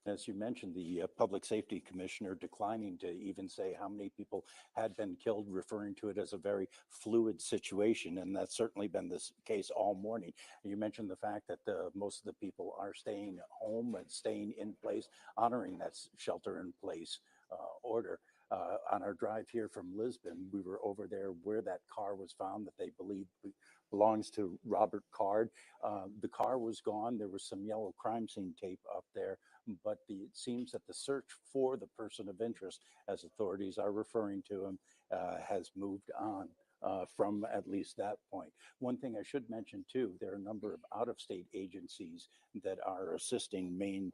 As you mentioned, the public safety commissioner declining to even say how many people had been killed, referring to it as a very fluid situation. And that's certainly been the case all morning. You mentioned the fact that most of the people are staying home and staying in place, honoring that shelter in place order. On our drive here from Lisbon, we were over there where that car was found that they believe belongs to Robert Card. The car was gone. There was some yellow crime scene tape up there, but it seems that the search for the person of interest, as authorities are referring to him, has moved on. From at least that point. One thing I should mention too, there are a number of out-of-state agencies that are assisting Maine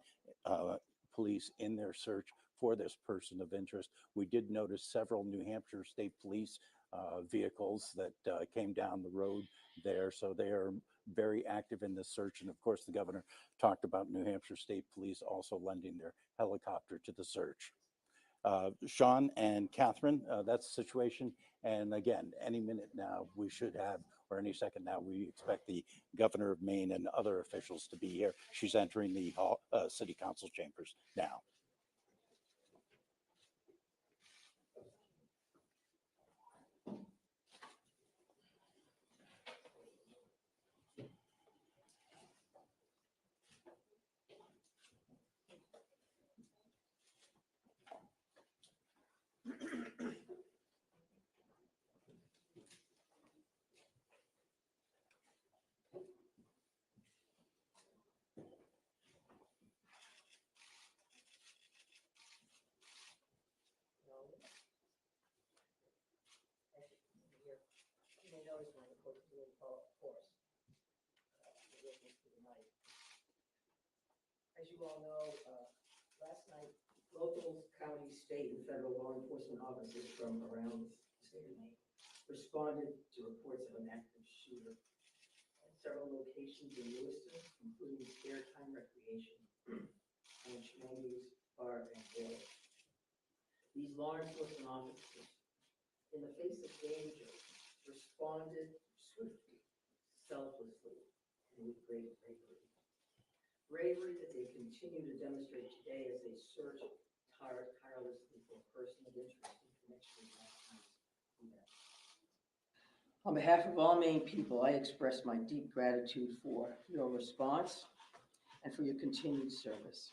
police in their search for this person of interest. We did notice several New Hampshire State Police vehicles that came down the road there, so they are very active in this search. And of course, the governor talked about New Hampshire State Police also lending their helicopter to the search. Sean and Catherine, that's the situation. And again, any minute now we should have, or any second now, we expect the governor of Maine and other officials to be here. She's entering the city council chambers now. As you all know, last night, local, county, state, and federal law enforcement officers from around the state of Maine responded to reports of an active shooter at several locations in Lewiston, including Airtime Recreation and Schmangy's Bar and Grill. These law enforcement officers, in the face of danger, responded swiftly, selflessly, and with great bravery. Bravery that they continue to demonstrate today as they search tirelessly for a person of interest in connection with last night's event. On behalf of all Maine people, I express my deep gratitude for your response and for your continued service.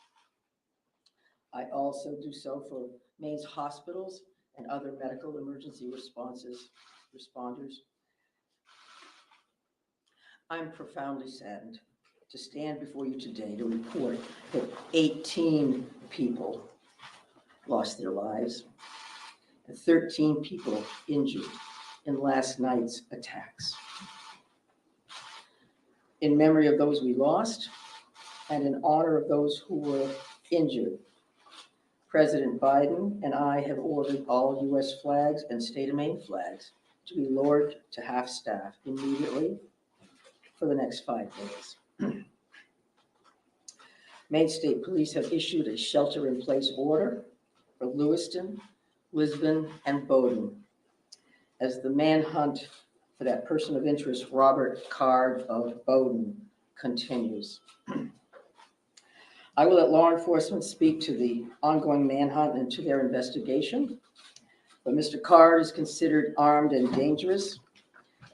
I also do so for Maine's hospitals and other medical emergency responders. I'm profoundly saddened to stand before you today to report that 18 people lost their lives and 13 people injured in last night's attacks. In memory of those we lost and in honor of those who were injured, President Biden and I have ordered all U.S. flags and state of Maine flags to be lowered to half-staff immediately for the next 5 days. Maine State Police have issued a shelter-in-place order for Lewiston, Lisbon, and Bowdoin as the manhunt for that person of interest, Robert Card of Bowdoin, continues. I will let law enforcement speak to the ongoing manhunt and to their investigation, but Mr. Card is considered armed and dangerous,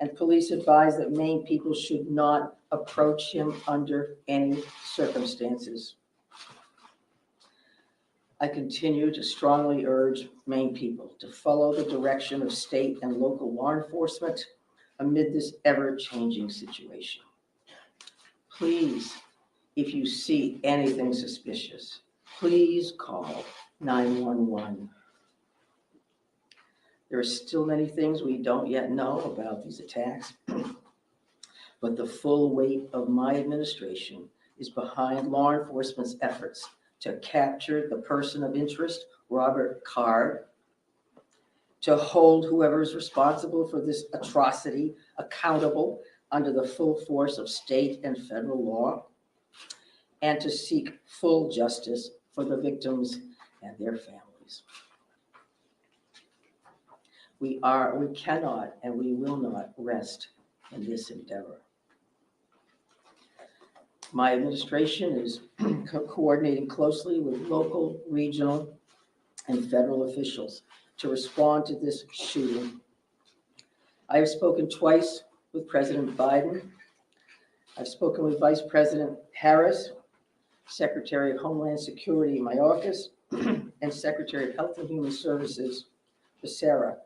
and police advise that Maine people should not approach him under any circumstances. I continue to strongly urge Maine people to follow the direction of state and local law enforcement amid this ever-changing situation. Please, if you see anything suspicious, please call 911. There are still many things we don't yet know about these attacks, but the full weight of my administration is behind law enforcement's efforts to capture the person of interest, Robert Card, to hold whoever is responsible for this atrocity accountable under the full force of state and federal law, and to seek full justice for the victims and their families. We cannot and we will not rest in this endeavor. My administration is coordinating closely with local, regional, and federal officials to respond to this shooting. I have spoken twice with President Biden. I've spoken with Vice President Harris, Secretary of Homeland Security in my office, and Secretary of Health and Human Services, Becerra,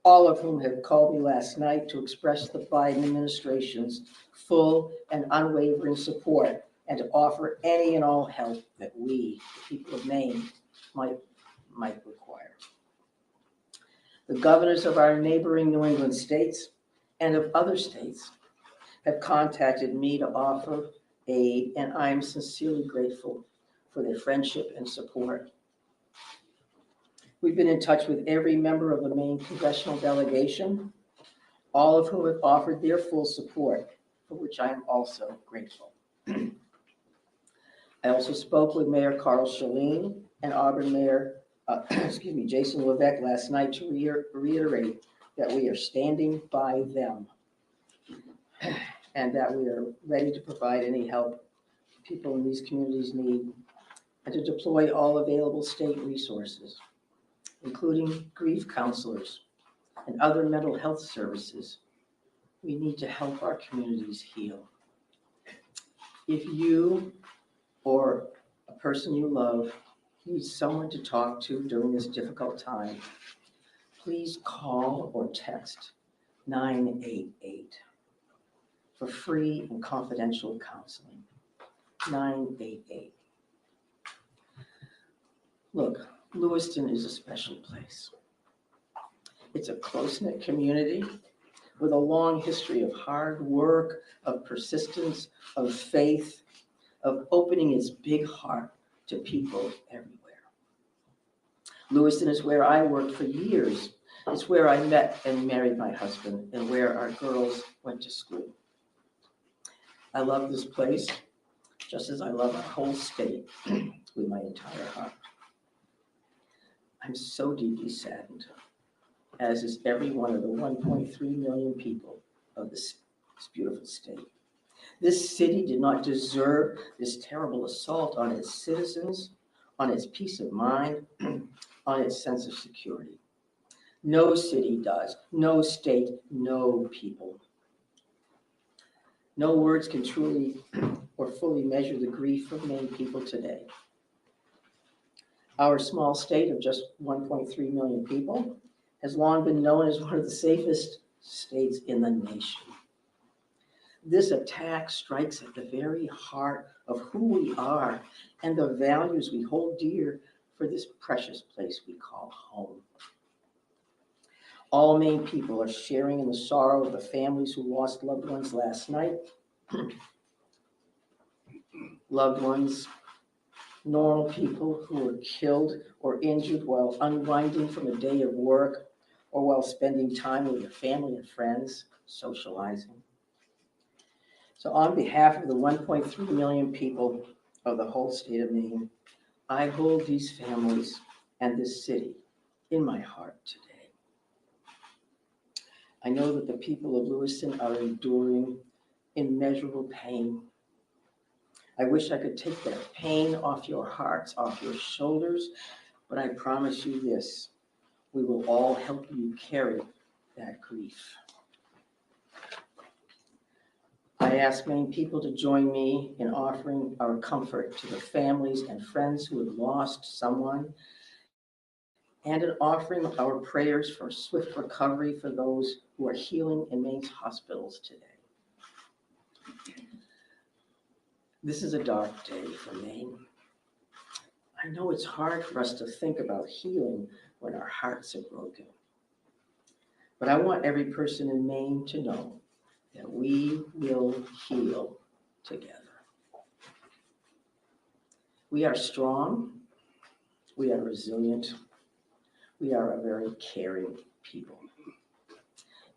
all of whom have called me last night to express the Biden administration's full and unwavering support and to offer any and all help that we, the people of Maine, might require. The governors of our neighboring New England states and of other states have contacted me to offer aid, and I am sincerely grateful for their friendship and support. We've been in touch with every member of the Maine congressional delegation, all of whom have offered their full support, for which I am also grateful. I also spoke with Mayor Carl Chalene and Auburn Mayor, Jason Levesque last night to reiterate that we are standing by them and that we are ready to provide any help people in these communities need and to deploy all available state resources, including grief counselors and other mental health services. We need to help our communities heal. If you or a person you love needs someone to talk to during this difficult time, please call or text 988 for free and confidential counseling. 988. Look, Lewiston is a special place. It's a close-knit community with a long history of hard work, of persistence, of faith, of opening its big heart to people everywhere. Lewiston is where I worked for years. It's where I met and married my husband and where our girls went to school. I love this place just as I love our whole state with my entire heart. I'm so deeply saddened, as is every one of the 1.3 million people of this beautiful state. This city did not deserve this terrible assault on its citizens, on its peace of mind, on its sense of security. No city does, no state, no people. No words can truly or fully measure the grief of Maine people today. Our small state of just 1.3 million people has long been known as one of the safest states in the nation. This attack strikes at the very heart of who we are and the values we hold dear for this precious place we call home. All Maine people are sharing in the sorrow of the families who lost loved ones last night. Loved ones, normal people who were killed or injured while unwinding from a day of work or while spending time with their family and friends, socializing. So on behalf of the 1.3 million people of the whole state of Maine, I hold these families and this city in my heart today. I know that the people of Lewiston are enduring immeasurable pain. I wish I could take that pain off your hearts, off your shoulders, but I promise you this, we will all help you carry that grief. I ask Maine people to join me in offering our comfort to the families and friends who have lost someone, and in offering our prayers for swift recovery for those who are healing in Maine's hospitals today. This is a dark day for Maine. I know it's hard for us to think about healing when our hearts are broken. But I want every person in Maine to know that we will heal together. We are strong, we are resilient, we are a very caring people.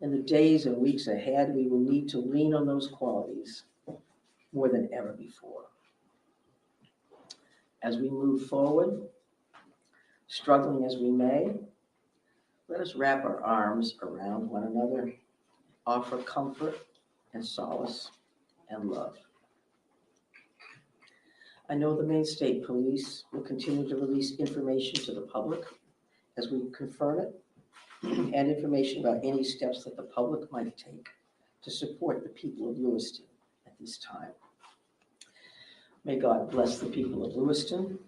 In the days and weeks ahead, we will need to lean on those qualities more than ever before. As we move forward, struggling as we may, let us wrap our arms around one another, offer comfort and solace and love. I know the Maine State Police will continue to release information to the public as we confirm it, and information about any steps that the public might take to support the people of Lewiston at this time. May God bless the people of Lewiston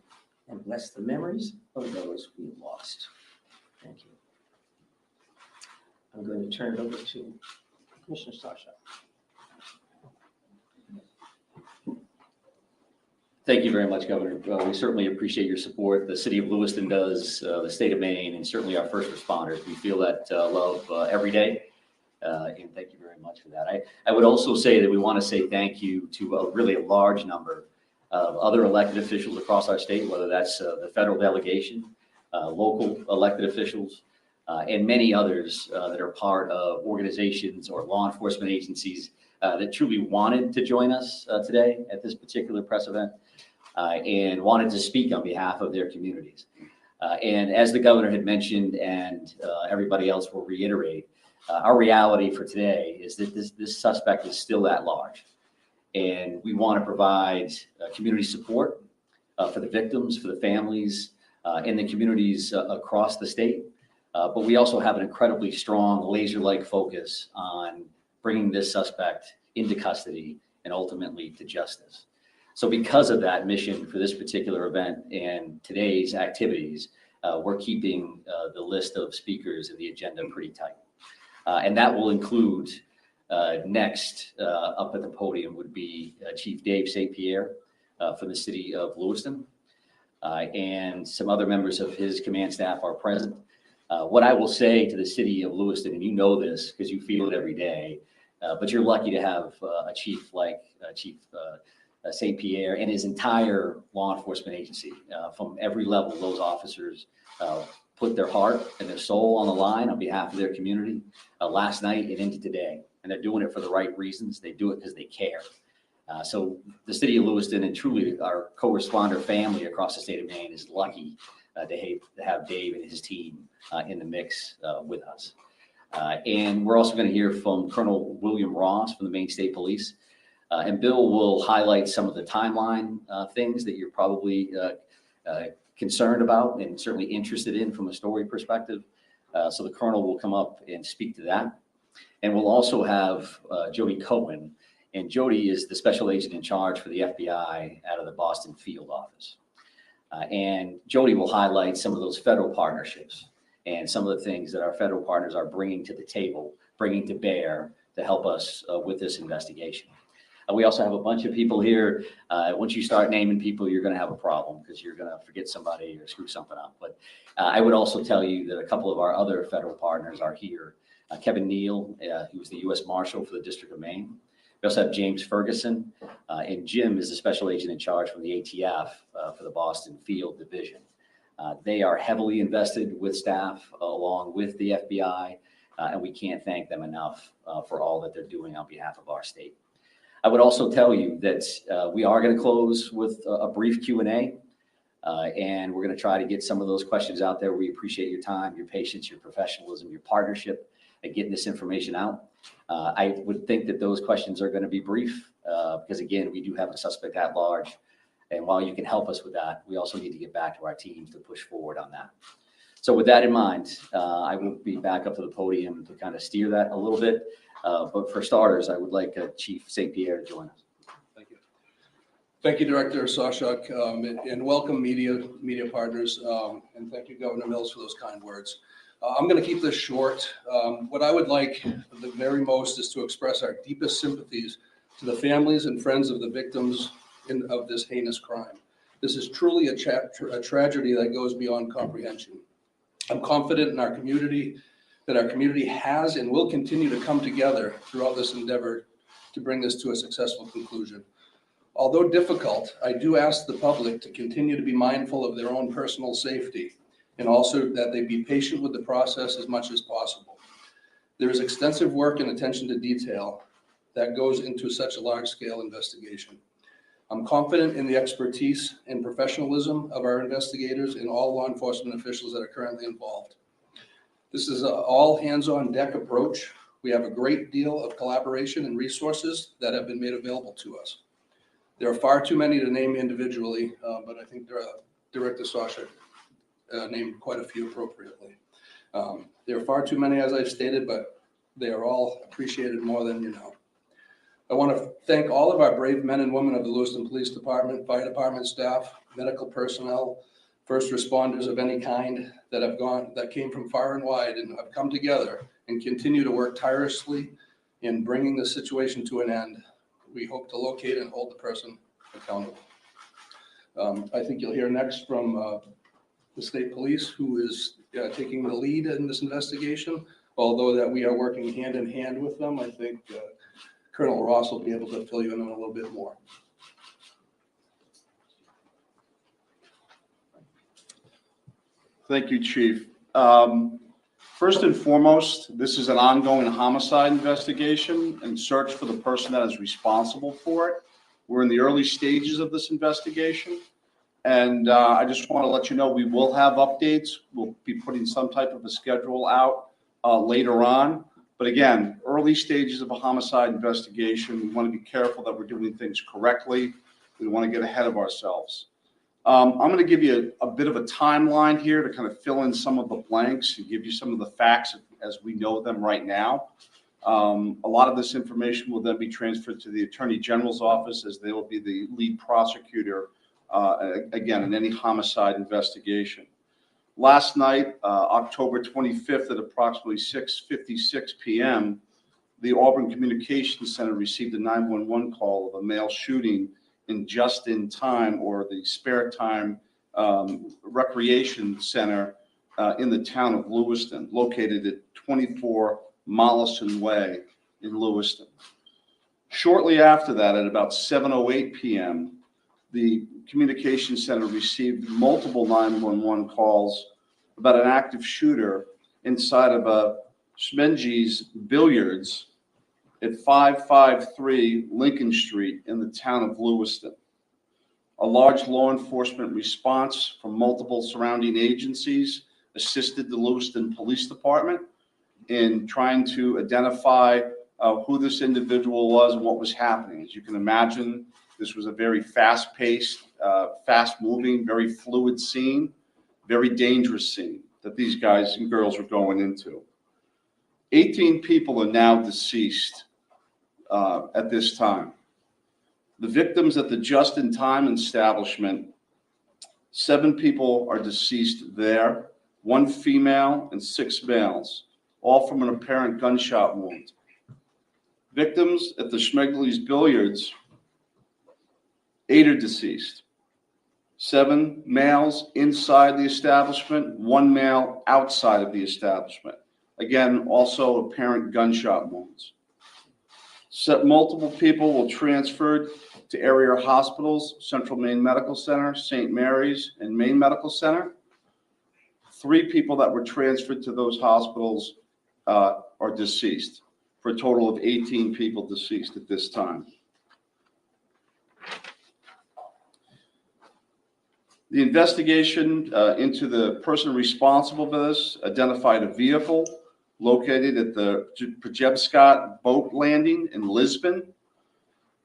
and bless the memories of those we lost. Thank you. I'm going to turn it over to Commissioner Sasha. Thank you very much, Governor. We certainly appreciate your support. The city of Lewiston does, the state of Maine, and certainly our first responders. We feel that love every day, and thank you very much for that. I would also say that we want to say thank you to really a large number of other elected officials across our state, whether that's the federal delegation, local elected officials, and many others that are part of organizations or law enforcement agencies that truly wanted to join us today at this particular press event. And wanted to speak on behalf of their communities. And as the governor had mentioned, and everybody else will reiterate, our reality for today is that this suspect is still at large. And we want to provide community support for the victims, for the families, and the communities across the state. But we also have an incredibly strong laser-like focus on bringing this suspect into custody and ultimately to justice. So because of that mission for this particular event and today's activities, we're keeping the list of speakers and the agenda pretty tight. And that will include next up at the podium would be Chief Dave St. Pierre from the city of Lewiston. And some other members of his command staff are present. What I will say to the city of Lewiston, and you know this because you feel it every day, but you're lucky to have a chief like Chief St. Pierre and his entire law enforcement agency. From every level, those officers put their heart and their soul on the line on behalf of their community last night and into today. And they're doing it for the right reasons. They do it because they care. So the city of Lewiston and truly our co-responder family across the state of Maine is lucky to have Dave and his team in the mix with us. And we're also going to hear from Colonel William Ross from the Maine State Police. And Bill will highlight some of the timeline things that you're probably concerned about and certainly interested in from a story perspective. So the Colonel will come up and speak to that. And we'll also have Jody Cohen. And Jody is the special agent in charge for the FBI out of the Boston field office. And Jody will highlight some of those federal partnerships and some of the things that our federal partners are bringing to the table, bringing to bear to help us with this investigation. We also have a bunch of people here. Once you start naming people, you're going to have a problem because you're going to forget somebody or screw something up. But I would also tell you that a couple of our other federal partners are here. Kevin Neal, who was the U.S. Marshal for the District of Maine. We also have James Ferguson, and Jim is the special agent in charge from the ATF for the Boston Field Division. They are heavily invested with staff along with the FBI, and we can't thank them enough for all that they're doing on behalf of our state. I would also tell you that we are going to close with a brief Q&A, and we're going to try to get some of those questions out there. We appreciate your time, your patience, your professionalism, your partnership at getting this information out. I would think that those questions are going to be brief because, again, we do have a suspect at large. And while you can help us with that, we also need to get back to our teams to push forward on that. So with that in mind, I will be back up to the podium to kind of steer that a little bit. But for starters, I would like Chief St. Pierre to join us. Thank you. Thank you, Director Sawchuk, and welcome media partners. And thank you, Governor Mills, for those kind words. I'm going to keep this short. What I would like the very most is to express our deepest sympathies to the families and friends of the victims of this heinous crime. This is truly a tragedy that goes beyond comprehension. I'm confident in our community that our community has and will continue to come together throughout this endeavor to bring this to a successful conclusion. Although difficult, I do ask the public to continue to be mindful of their own personal safety and also that they be patient with the process as much as possible. There is extensive work and attention to detail that goes into such a large-scale investigation. I'm confident in the expertise and professionalism of our investigators and all law enforcement officials that are currently involved. This is an all hands-on-deck approach. We have a great deal of collaboration and resources that have been made available to us. There are far too many to name individually, but I think Director Sawchuk named quite a few appropriately. There are far too many, as I've stated, but they are all appreciated more than you know. I want to thank all of our brave men and women of the Lewiston Police Department, Fire Department staff, medical personnel, first responders of any kind that came from far and wide and have come together and continue to work tirelessly in bringing the situation to an end. We hope to locate and hold the person accountable. I think you'll hear next from the state police, who is taking the lead in this investigation. Although that we are working hand in hand with them, I think Colonel Ross will be able to fill you in on a little bit more. Thank you, Chief. First and foremost, this is an ongoing homicide investigation and search for the person that is responsible for it. We're in the early stages of this investigation. And I just want to let you know we will have updates. We'll be putting some type of a schedule out later on. But again, early stages of a homicide investigation, we want to be careful that we're doing things correctly. We want to get ahead of ourselves. I'm going to give you a bit of a timeline here to kind of fill in some of the blanks and give you some of the facts as we know them right now. A lot of this information will then be transferred to the Attorney General's office, as they will be the lead prosecutor, again, in any homicide investigation. Last night, October 25th at approximately 6:56 p.m., the Auburn Communications Center received a 911 call of a male shooting in Just in Time, or the Spare Time Recreation Center in the town of Lewiston, located at 24 Mollison Way in Lewiston. Shortly after that, at about 7:08 p.m., the Communications Center received multiple 911 calls about an active shooter inside of a Schmenge's Billiards at 553 Lincoln Street in the town of Lewiston. A large law enforcement response from multiple surrounding agencies assisted the Lewiston Police Department in trying to identify who this individual was and what was happening. As you can imagine, this was a very fast-paced, fast-moving, very fluid scene, very dangerous scene that these guys and girls were going into. 18 people are now deceased at this time. The victims at the Just in Time establishment, 7 people are deceased there, 1 female and 6 males, all from an apparent gunshot wound. Victims at the Schmegley's Billiards, 8 are deceased. 7 males inside the establishment, 1 male outside of the establishment. Again, also apparent gunshot wounds. Multiple people were transferred to area hospitals, Central Maine Medical Center, St. Mary's, and Maine Medical Center. 3 people that were transferred to those hospitals are deceased, for a total of 18 people deceased at this time. The investigation into the person responsible for this identified a vehicle located at the Pajebscott boat landing in Lisbon.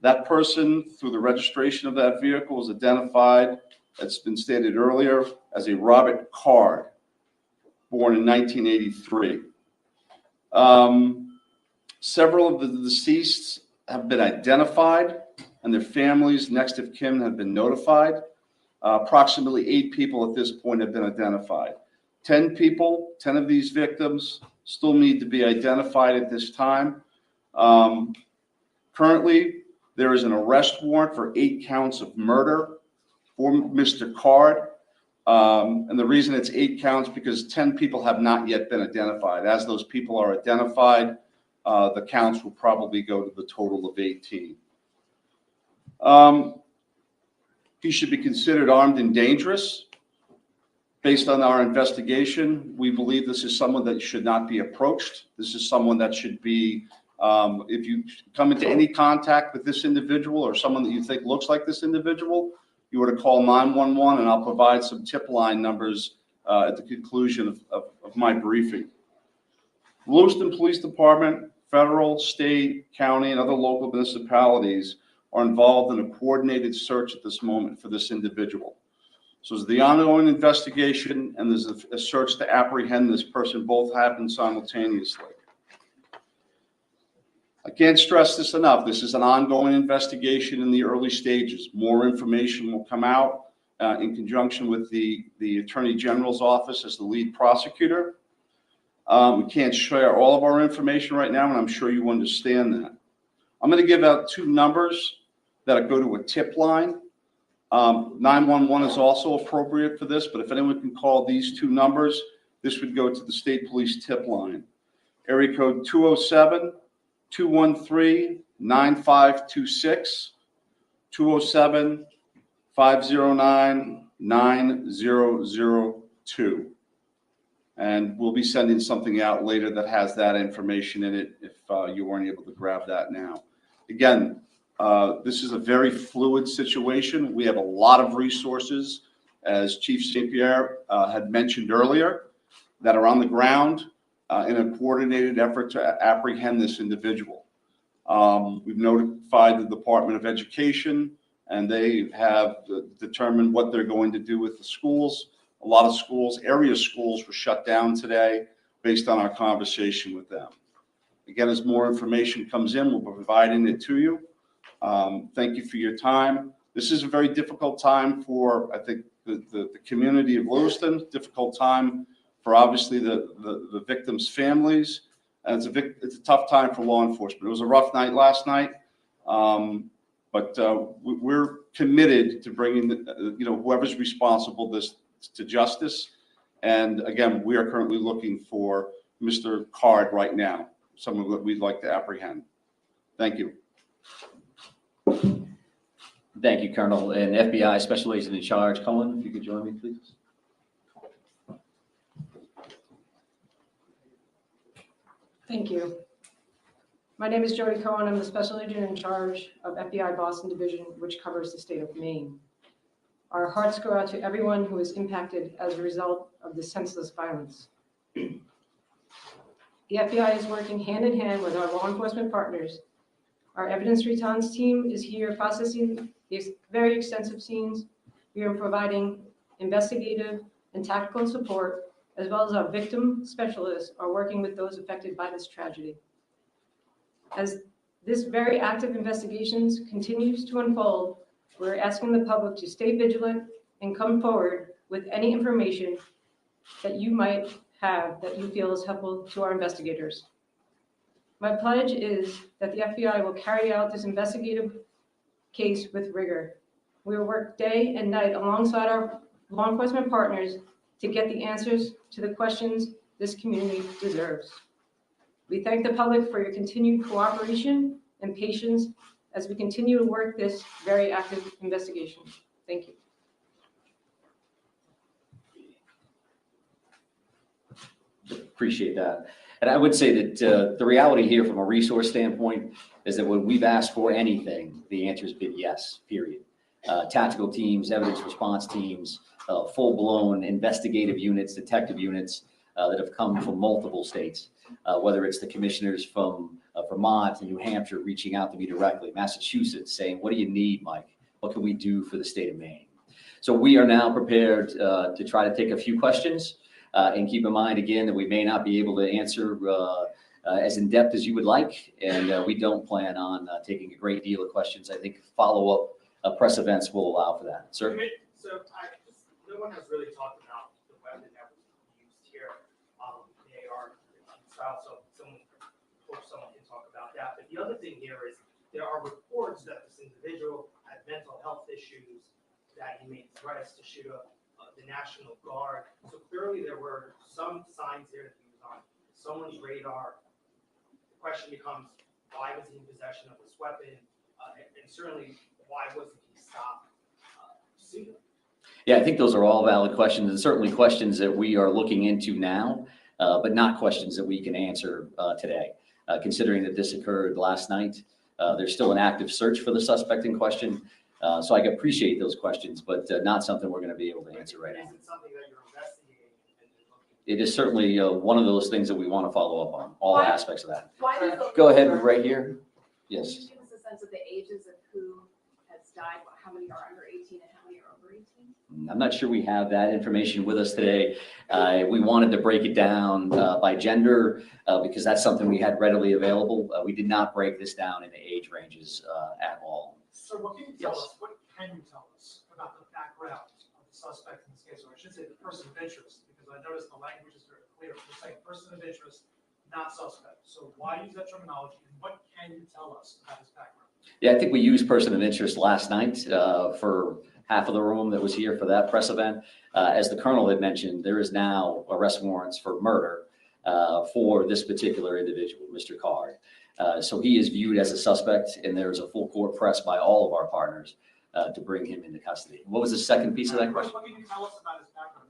That person, through the registration of that vehicle, was identified, it's been stated earlier, as a Robert Card, born in 1983. Several of the deceased have been identified, and their families, next of kin, have been notified. Approximately 8 people at this point have been identified. 10 people, 10 of these victims, still need to be identified at this time. Currently, there is an arrest warrant for 8 counts of murder for Mr. Card. And the reason it's 8 counts because 10 people have not yet been identified. As those people are identified, the counts will probably go to the total of 18. He should be considered armed and dangerous. Based on our investigation, we believe this is someone that should not be approached. This is someone that should be, if you come into any contact with this individual or someone that you think looks like this individual, you were to call 911, and I'll provide some tip line numbers at the conclusion of my briefing. Lewiston Police Department, federal, state, county, and other local municipalities are involved in a coordinated search at this moment for this individual. So there's the ongoing investigation and there's a search to apprehend this person. Both happen simultaneously. I can't stress this enough. This is an ongoing investigation in the early stages. More information will come out in conjunction with the Attorney General's office as the lead prosecutor. We can't share all of our information right now, and I'm sure you understand that. I'm going to give out two numbers that go to a tip line. 911 is also appropriate for this, but if anyone can call these two numbers, this would go to the State Police tip line. Area code 207-213-9526, 207-509-9002. And we'll be sending something out later that has that information in it if you weren't able to grab that now. Again, this is a very fluid situation. We have a lot of resources, as Chief St. Pierre had mentioned earlier, that are on the ground in a coordinated effort to apprehend this individual. We've notified the Department of Education, and they have determined what they're going to do with the schools. A lot of schools, area schools, were shut down today based on our conversation with them. Again, as more information comes in, we'll be providing it to you. Thank you for your time. This is a very difficult time for, I think, the community of Lewiston, difficult time for obviously the victims' families, and it's a tough time for law enforcement. It was a rough night last night, but we're committed to bringing whoever's responsible this to justice. And again, we are currently looking for Mr. Card right now, someone that we'd like to apprehend. Thank you. Thank you, Colonel. And FBI Special Agent in Charge, Cullen, if you could join me, please. Thank you. My name is Jody Cohen. I'm the Special Agent in Charge of FBI Boston Division, which covers the state of Maine. Our hearts go out to everyone who is impacted as a result of this senseless violence. The FBI is working hand in hand with our law enforcement partners. Our evidence response team is here processing these very extensive scenes. We are providing investigative and tactical support, as well as our victim specialists are working with those affected by this tragedy. As this very active investigations continues to unfold, we're asking the public to stay vigilant and come forward with any information that you might have that you feel is helpful to our investigators. My pledge is that the FBI will carry out this investigative case with rigor. We will work day and night alongside our law enforcement partners to get the answers to the questions this community deserves. We thank the public for your continued cooperation and patience as we continue to work this very active investigation. Thank you. Appreciate that. And I would say that the reality here from a resource standpoint is that when we've asked for anything, the answer has been yes, period. Tactical teams, evidence response teams, full-blown investigative units, detective units that have come from multiple states, whether it's the commissioners from Vermont and New Hampshire reaching out to me directly, Massachusetts saying, what do you need, Mike? What can we do for the state of Maine? So we are now prepared to try to take a few questions and keep in mind, again, that we may not be able to answer as in-depth as you would like, and we don't plan on taking a great deal of questions. I think follow-up press events will allow for that. Sir? So no one has really talked about the weapon that was used here, the AR style, so hope someone can talk about that. But the other thing here is there are reports that this individual had mental health issues, that he made threats to shoot up the National Guard. So clearly there were some signs there that he was on someone's radar. The question becomes, why was he in possession of this weapon? And certainly, why wasn't he stopped sooner? Yeah, I think those are all valid questions, and certainly questions that we are looking into now, but not questions that we can answer today. Considering that this occurred last night, there's still an active search for the suspect in question. So I appreciate those questions, but not something we're going to be able to answer right now. Is it something that you're investigating and looking? It is certainly one of those things that we want to follow up on, all Why- aspects of that. Why does the Go ahead, right here. Yes. Can you give us a sense of the ages of who has died, how many are under 18 and how many are over 18? I'm not sure we have that information with us today. We wanted to break it down by gender because that's something we had readily available. We did not break this down into age ranges at all. So what can you tell Yes. us, what can you tell us about the background of the suspect in this case, or I should say the person of interest, because I noticed the language is very clear. It's like person of interest, not suspect. So why use that terminology, and what can you tell us about his background? Yeah, I think we used person of interest last night for half of the room that was here for that press event. As the colonel had mentioned, there is now arrest warrants for murder for this particular individual, Mr. Card. So he is viewed as a suspect, and there's a full court press by all of our partners to bring him into custody. What was the second piece of that question? What can you tell us about his background?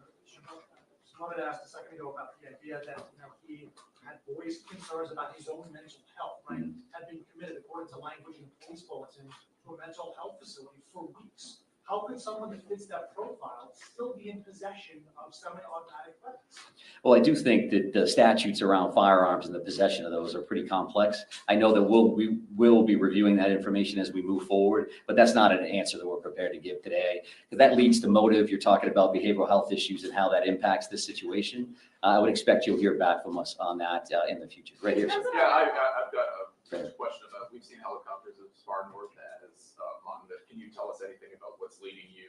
Just wanted to ask a second ago about the idea that he had voiced concerns about his own mental health, right? Had been committed, according to language in the police bulletin, to a mental health facility for weeks. How could someone that fits that profile still be in possession of semi-automatic weapons? Well, I do think that the statutes around firearms and the possession of those are pretty complex. I know that we will be reviewing that information as we move forward, but that's not an answer that we're prepared to give today. Because that leads to motive. You're talking about behavioral health issues and how that impacts this situation. I would expect you'll hear back from us on that in the future. Right here, sir. Yeah, I've got a question about, we've seen helicopters as far north as Manhunt. Can you tell us anything about what's leading you,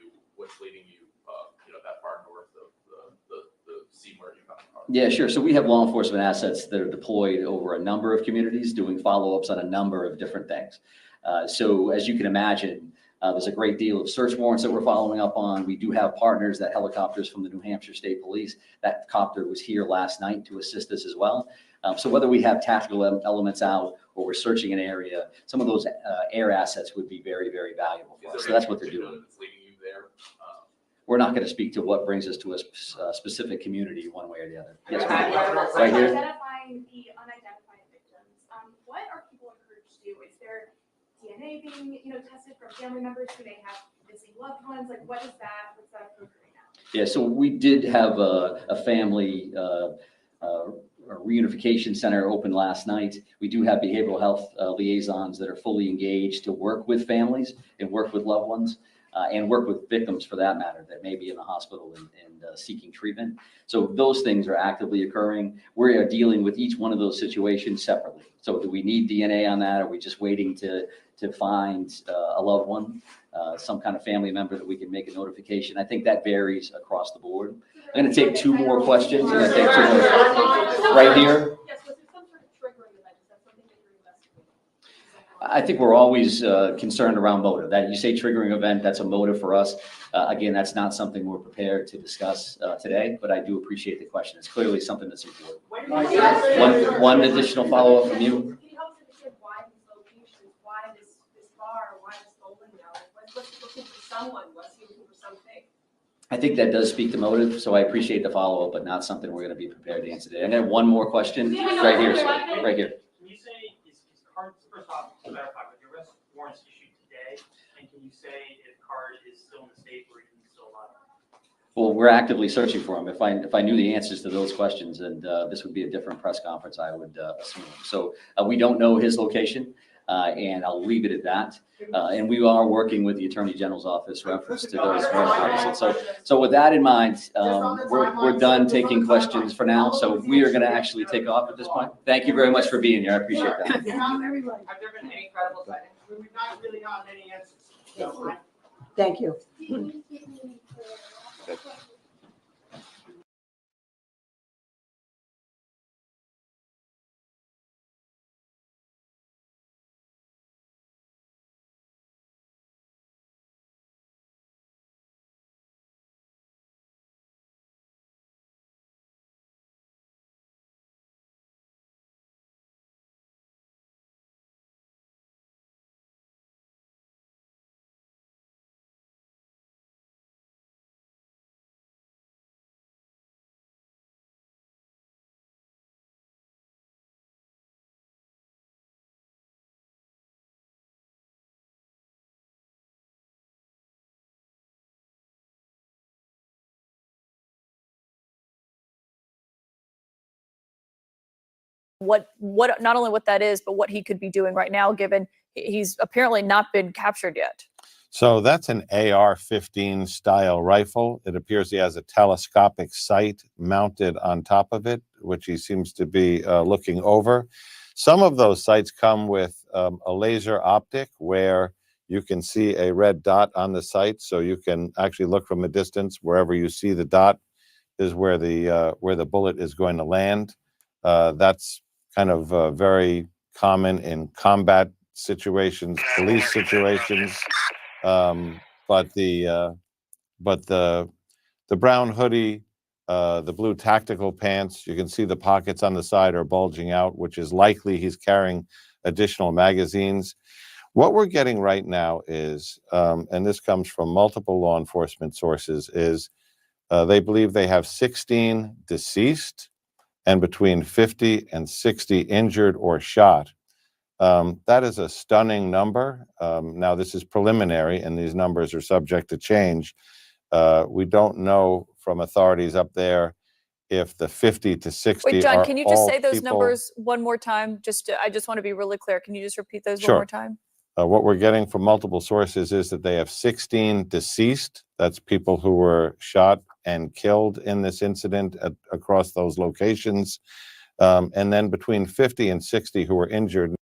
that far north of the scene where you found the car? Yeah, sure. So we have law enforcement assets that are deployed over a number of communities doing follow-ups on a number of different things. So as you can imagine, there's a great deal of search warrants that we're following up on. We do have partners, that helicopters from the New Hampshire State Police. That copter was here last night to assist us as well. So whether we have tactical elements out or we're searching an area, some of those air assets would be very, very valuable for us. So that's what they're doing. That's leading you there? We're not going to speak to what brings us to a specific community one way or the other. Yes, Okay. ma'am. So Right here. identifying the unidentified victims, what are people encouraged to do? Is there DNA being, tested from family members who may have missing loved ones? Like, what's that approved right now? Yeah, so we did have a family a reunification center open last night. We do have behavioral health liaisons that are fully engaged to work with families and work with loved ones and work with victims for that matter that may be in the hospital and seeking treatment. So those things are actively occurring. We are dealing with each one of those situations separately. So do we need DNA on that? Are we just waiting to find a loved one, some kind of family member that we can make a notification? I think that varies across the board. I'm going to take two more questions. I'm going to take two more. Right here. Yes, was there some sort of triggering event? Is that something that you're investigating? I think we're always concerned around motive. That you say triggering event, that's a motive for us. Again, that's not something we're prepared to discuss today, but I do appreciate the question. It's clearly something that's important. One additional follow-up from you. Can you help us understand why these locations, why this bar, why this bowling alley? Was he looking for someone? Was he looking for something? I think that does speak to motive, so I appreciate the follow-up, but not something we're going to be prepared to answer today. I'm going to have one more question right here, sir. Right here. Can you say, is Card, first off, to clarify, but the arrest warrants issued today, and can you say if Card is still in the state or he's still alive? Well, we're actively searching for him. If I knew the answers to those questions, and this would be a different press conference, I would assume. So we don't know his location, and I'll leave it at that. And we are working with the Attorney General's office reference to those warrants. So with that in mind, we're done taking questions for now. So we are going to actually take off at this point. Thank you very much for being here. I appreciate that. Have there been any credible sightings? We've not really gotten any answers. Thank you. what not only what that is, but what he could be doing right now, given he's apparently not been captured yet. So that's an AR-15 style rifle. It appears he has a telescopic sight mounted on top of it, which he seems to be looking over. Some of those sights come with a laser optic where you can see a red dot on the sight, so you can actually look from a distance. Wherever you see the dot is where the bullet is going to land. That's kind of very common in combat situations, police situations. But the brown hoodie, the blue tactical pants, you can see the pockets on the side are bulging out, which is likely he's carrying additional magazines. What we're getting right now is, and this comes from multiple law enforcement sources, is they believe they have 16 deceased and between 50 and 60 injured or shot. That is a stunning number. Now, this is preliminary, and these numbers are subject to change. We don't know from authorities up there if the 50 to 60 Wait, John, are can you just all say those people. numbers one more time? I just want to be really clear. Can you just repeat those Sure. one more time? What we're getting from multiple sources is that they have 16 deceased. That's people who were shot and killed in this incident across those locations. And then between 50 and 60 who were injured.